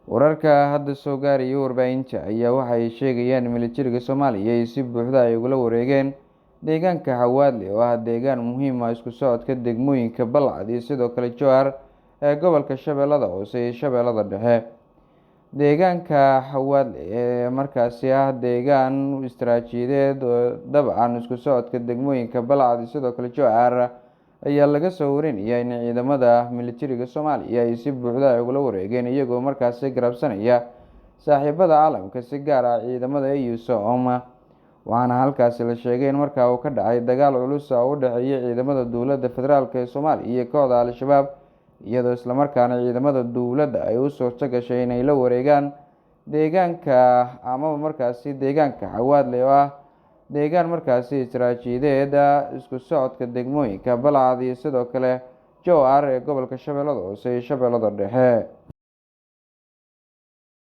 Wararka hadda soo gaaraya warbaahinta ayaa waxay sheegayaan in militariga Soomaaliya ay si buuxda ugula wareegeen deegaanka Hawadle oo ah deegaan muhiim u ah isku socodka degmooyinka Balcad iyo sidoo kale Jowhar ee gobolka Shabeellada Hoose iyo Shabeellada Dhexe. Deegaanka Hawadle ee markaasi ah deegaan istiraatijiyadeed oo dabcan isku socodka degmooyinka Balcad iyo sidoo kale Jowhar ayaa laga soo warinayaa in ciidamada militariga Soomaaliya ay si buuxda ugula wareegeen iyagoo markaasi garabsanaya saaxiibada caalamka si gaar ah ciidamada EUSOM. Waxaana halkaasi la sheegay in markaa uu ka dhacay dagaal culus oo u dhexeeya ciidamada dowladda federaalk ee Soomaaliya iyo kooxda Al-Shabaab, iyadoo isla markaana ciidamada dowladda ay u suurto gashay inay la wareegaan deegaanka deegaanka Hawadle oo ah deegaan markaasi istiraatijiyadeed isku socodka degmooyinka Balcad iyo sidoo kale Jowhar ee gobolka Shabeellada Hoose iyo Shabeellada Dhexe.